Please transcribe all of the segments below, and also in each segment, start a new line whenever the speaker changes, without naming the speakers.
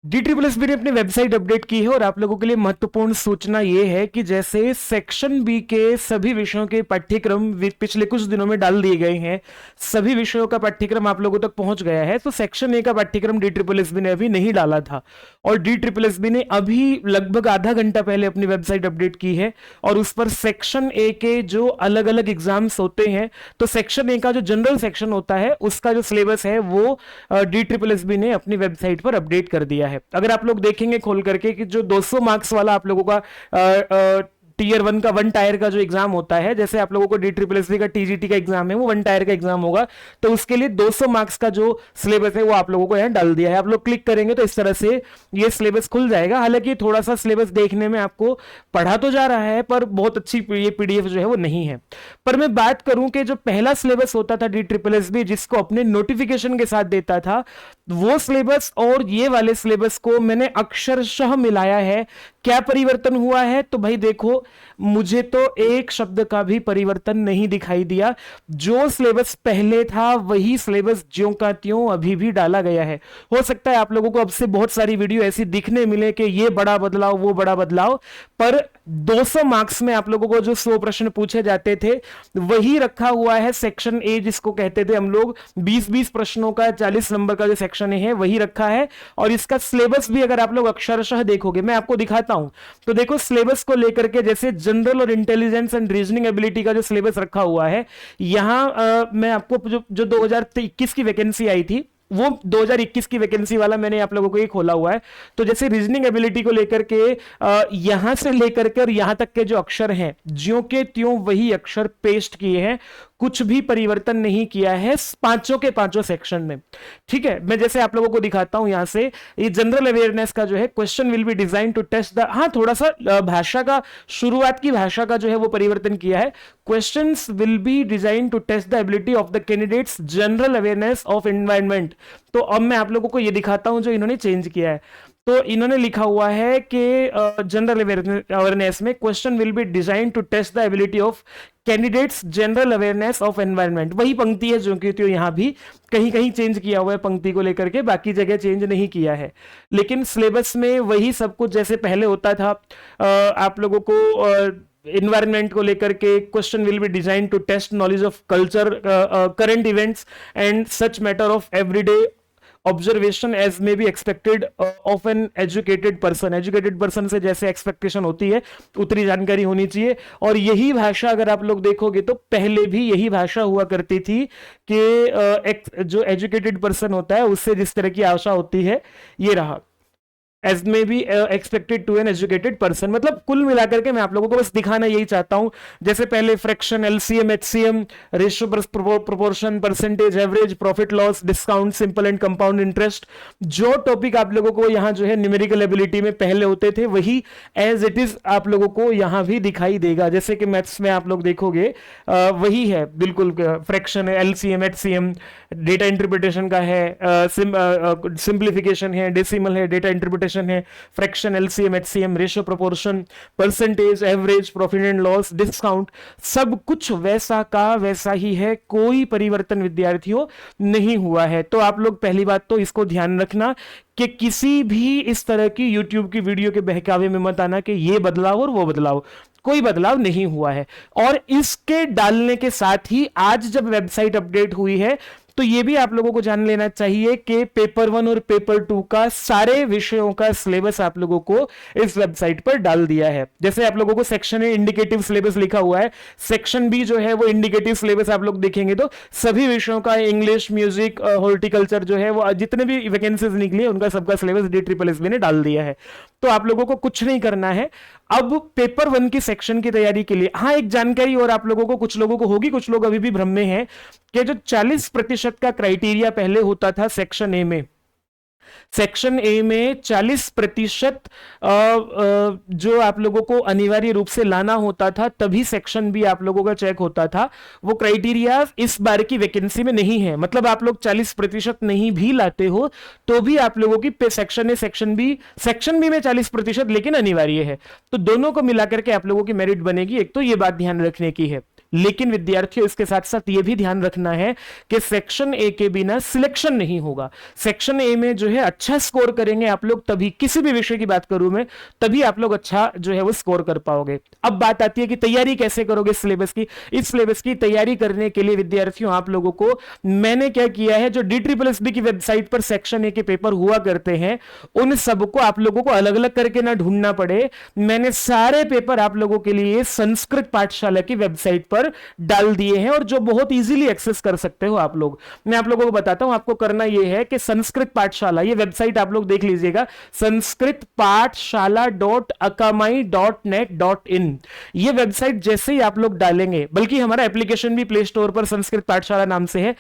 DSSB ने अपनी website update की है और आप लोगों के लिए महत्वपूर्ण सूचना ये है कि जैसे सेक्शन बी के सभी विषयों के पाठ्यक्रम पिछले कुछ दिनों में डाल दिए गए हैं, सभी विषयों का पाठ्यक्रम आप लोगों तक पहुंच गया है। तो सेक्शन ए का पाठ्यक्रम DSSB ने अभी नहीं डाला था और DSSB ने अभी लगभग आधा घंटा पहले अपनी वेबसाइट अपडेट की है और उस पर सेक्शन ए के जो अलग अलग एग्जाम्स होते हैं, तो सेक्शन ए का जो जनरल सेक्शन होता है उसका जो सिलेबस है वो DSSB ने अपनी वेबसाइट पर अपडेट कर दिया है। अगर आप लोग देखेंगे खोल करके कि जो 200 मार्क्स वाला आप लोगों का टीयर 1 का 1 टायर का जो एग्जाम होता है, जैसे आप लोगों को DSSB का TGT का एग्जाम है वो 1 टायर का एग्जाम होगा, तो उसके लिए 200 मार्क्स का जो सिलेबस है वो आप लोगों को यहां डाल दिया है। आप लोग क्लिक करेंगे तो इस तरह से ये सिलेबस खुल जाएगा। हालांकि थोड़ा सा सिलेबस देखने में आपको पढ़ा तो जा रहा है पर बहुत अच्छी ये PDF जो है वो नहीं है। पर मैं बात करूं कि जो पहला सिलेबस होता था DSSB जिसको अपने नोटिफिकेशन के साथ देता था, वो सिलेबस और ये वाले सिलेबस को मैंने अक्षरशः मिलाया है। क्या परिवर्तन हुआ है? तो भाई देखो, मुझे तो एक शब्द का भी परिवर्तन नहीं दिखाई दिया। जो सिलेबस पहले था वही सिलेबस ज्यों का त्यों अभी भी डाला गया है। हो सकता है आप लोगों को अब से बहुत सारी वीडियो ऐसी दिखने मिले कि ये बड़ा बदलाव वो बड़ा बदलाव, पर 200 मार्क्स में आप लोगों को जो 100 प्रश्न पूछे जाते थे वही रखा हुआ है। सेक्शन ए जिसको कहते थे हम लोग, 20-20 प्रश्नों का 40 नंबर का जो सेक्शन है वही रखा है। और इसका सिलेबस भी अगर आप लोग अक्षरशः देखोगे, मैं आपको दिखाता हूं, तो देखो सिलेबस को लेकर के जैसे जनरल और इंटेलिजेंस एंड रीजनिंग एबिलिटी का जो सिलेबस रखा हुआ है, यहां मैं आपको जो 2021 की वैकेंसी आई थी वो 2021 की वैकेंसी वाला मैंने आप लोगों को ये खोला हुआ है। तो जैसे रीजनिंग एबिलिटी को लेकर के यहां से लेकर के और यहां तक के जो अक्षर हैं ज्यों के त्यों वही अक्षर पेस्ट किए हैं, कुछ भी परिवर्तन नहीं किया है पांचों के पांचों सेक्शन में। ठीक है, मैं जैसे आप लोगों को दिखाता हूं यहां से, ये जनरल अवेयरनेस का जो है question will be design to test the, हाँ थोड़ा सा भाषा का, शुरुआत की भाषा का जो है वो परिवर्तन किया है। Questions will be design to test the ability of the candidates general awareness of environment. तो अब मैं आप लोगों को ये दिखाता हूं जो इन्होंने चेंज किया है। तो इन्होंने लिखा हुआ है कि जनरल अवेयरनेस में question will be design to test the ability of candidates general awareness of environment. वही पंक्ति है जो कि तो यहां भी कहीं कहीं चेंज किया हुआ है पंक्ति को लेकर के, बाकी जगह चेंज नहीं किया है। लेकिन सिलेबस में वही सब कुछ जैसे पहले होता था। आप लोगों को इन्वायरमेंट को लेकर के question will be design to test knowledge of culture, current events and such matter of everyday observation as may be expected of an educated person. Educated person से जैसे एक्सपेक्टेशन होती है उतनी जानकारी होनी चाहिए। और यही भाषा अगर आप लोग देखोगे तो पहले भी यही भाषा हुआ करती थी कि जो एजुकेटेड पर्सन होता है उससे जिस तरह की आशा होती है, ये रहा as may be expected to an educated person. मतलब कुल मिलाकर के मैं आप लोगों को बस दिखाना यही चाहता हूं। जैसे पहले fraction, LCM, HCM, ratio, proportion, percentage, average, profit loss, discount, simple and compound interest, जो टॉपिक आप लोगों को यहां जो है न्यूमेरिकल एबिलिटी में पहले होते थे वही एज इट इज आप लोगों को यहां भी दिखाई देगा। जैसे कि मैथ्स में आप लोग देखोगे वही है बिल्कुल। फ्रैक्शन है, LCM, HCM, डेटा इंटरप्रिटेशन का है, सिंप्लीफिकेशन है, डेसिमल है, डेटा इंटरप्रिटेशन है, fraction, LCM, HCM, ratio, proportion, percentage, average, profit and loss, discount, सब कुछ वैसा का वैसा ही है। कोई परिवर्तन विद्यार्थियों नहीं हुआ है। तो आप लोग पहली बात तो इसको ध्यान रखना कि किसी भी इस तरह की YouTube की वीडियो के बहकावे में मत आना कि ये बदलाव और वो बदलाव, कोई बदलाव नहीं हुआ है। और इसके डालने के साथ ही आज जब वेबसाइट अपडेट हुई है तो ये भी आप लोगों को जान लेना चाहिए कि पेपर 1 और पेपर 2 का सारे विषयों का सिलेबस आप लोगों को इस वेबसाइट पर डाल दिया है। जैसे आप लोगों को सेक्शन ए इंडिकेटिव सिलेबस लिखा हुआ है, सेक्शन बी जो है वो इंडिकेटिव सिलेबस आप लोग देखेंगे तो सभी विषयों का इंग्लिश, म्यूजिक, हॉर्टिकल्चर जो है वो जितने भी वैकेंसीज निकली उनका सबका सिलेबस DSSB ने डाल दिया है। तो आप लोगों को कुछ नहीं करना है। अब पेपर 1 की सेक्शन की तैयारी के लिए हाँ एक जानकारी और आप लोगों को, कुछ लोगों को होगी, कुछ लोग अभी भी भ्रम में हैं कि जो 40% का क्राइटेरिया पहले होता था सेक्शन ए में, सेक्शन ए में 40% जो आप लोगों को अनिवार्य रूप से लाना होता था तभी सेक्शन बी आप लोगों का चेक होता था। वो क्राइटेरिया इस बार की वैकेंसी में नहीं है। मतलब आप लोग 40% नहीं भी लाते हो तो भी आप लोगों की सेक्शन ए, सेक्शन बी में 40% लेकिन अनिवार्य है। तो दोनों को मिलाकर के आप लोगों की मेरिट बनेगी। एक तो ये बात ध्यान रखने की है। लेकिन विद्यार्थियों इसके साथ साथ यह भी ध्यान रखना है कि सेक्शन ए के बिना सिलेक्शन नहीं होगा। सेक्शन ए में जो है अच्छा स्कोर करेंगे आप लोग, तभी किसी भी विषय की बात करूं मैं, तभी आप लोग अच्छा जो है वो स्कोर कर पाओगे। अब बात आती है कि तैयारी कैसे करोगे सिलेबस की। इस सिलेबस की तैयारी करने के लिए विद्यार्थियों आप लोगों को मैंने क्या किया है, जो DSSB की वेबसाइट पर सेक्शन ए के पेपर हुआ करते हैं उन सबको आप लोगों को अलग अलग करके ना ढूंढना पड़े, मैंने सारे पेपर आप लोगों के लिए संस्कृत पाठशाला की वेबसाइट पर डाल दिए हैं और जो बहुत इजीली एक्सेस कर सकते हो आप लोग। मैं आप लोगों को बताता हूं, आपको करना यह है कि संस्कृत पाठशाला, ये वेबसाइट आप लोग देख लीजिएगा, संस्कृत pathshala.akamai.net.in। ये वेबसाइट जैसे ही आप लोग डालेंगे, बल्कि हमारा एप्लीकेशन भी प्ले स्टोर पर संस्कृत पाठशाला नाम से है,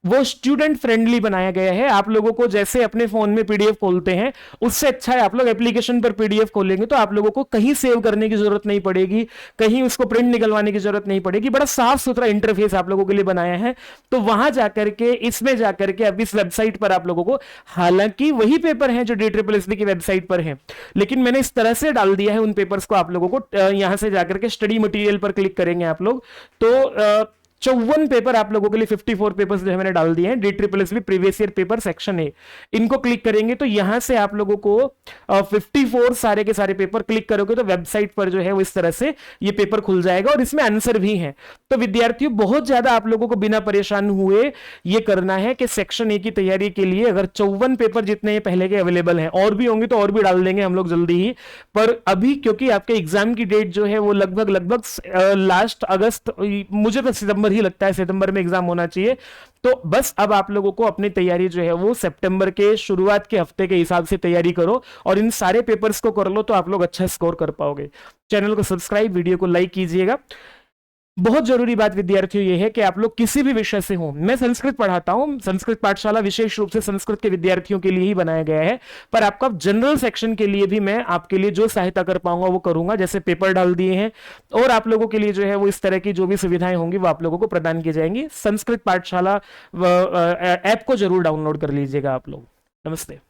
वो स्टूडेंट फ्रेंडली बनाया गया है। आप लोगों को जैसे अपने फोन में पीडीएफ खोलते हैं उससे अच्छा है आप लोग एप्लीकेशन पर पीडीएफ खोलेंगे तो आप लोगों को कहीं सेव करने की जरूरत नहीं पड़ेगी, कहीं उसको प्रिंट निकलवाने की जरूरत नहीं पड़ेगी। बड़ा साफ सुथरा इंटरफेस आप लोगों के लिए बनाया है। तो वहां जाकर के, इसमें जाकर के अब इस वेबसाइट पर आप लोगों को, हालांकि वही पेपर है जो DSSB की वेबसाइट पर है, लेकिन मैंने इस तरह से डाल दिया है उन पेपर्स को आप लोगों को। यहां से जाकर के स्टडी मटेरियल पर क्लिक करेंगे आप लोग तो 54 पेपर आप लोगों के लिए, 54 पेपर्स जो है मैंने डाल दिए हैं DSSB previous year paper section A. इनको क्लिक करेंगे तो यहां से आप लोगों को 54 सारे के सारे पेपर क्लिक करोगे तो वेबसाइट पर जो है वो इस तरह से ये पेपर खुल जाएगा और इसमें आंसर भी है। तो विद्यार्थियों बहुत ज्यादा आप लोगों को बिना परेशान हुए ये करना है कि सेक्शन ए की तैयारी के लिए अगर 54 पेपर जितने पहले के अवेलेबल हैं, और भी होंगे तो और भी डाल देंगे हम लोग जल्दी ही, पर अभी क्योंकि आपके एग्जाम की डेट जो है वो लगभग लास्ट अगस्त, मुझे तो सितंबर ही लगता है, सितंबर में एग्जाम होना चाहिए। तो बस अब आप लोगों को अपनी तैयारी जो है वो सितंबर के शुरुआत के हफ्ते के हिसाब से तैयारी करो और इन सारे पेपर्स को कर लो तो आप लोग अच्छा स्कोर कर पाओगे। चैनल को सब्सक्राइब, वीडियो को लाइक कीजिएगा। बहुत जरूरी बात विद्यार्थियों ये है कि आप लोग किसी भी विषय से हो, मैं संस्कृत पढ़ाता हूं, संस्कृत पाठशाला विशेष रूप से संस्कृत के विद्यार्थियों के लिए ही बनाया गया है, पर आपका जनरल सेक्शन के लिए भी मैं आपके लिए जो सहायता कर पाऊंगा वो करूंगा, जैसे पेपर डाल दिए हैं और आप लोगों के लिए जो है वो इस तरह की जो भी सुविधाएं होंगी वो आप लोगों को प्रदान की जाएंगी। संस्कृत पाठशाला ऐप को जरूर डाउनलोड कर लीजिएगा आप लोग। नमस्ते।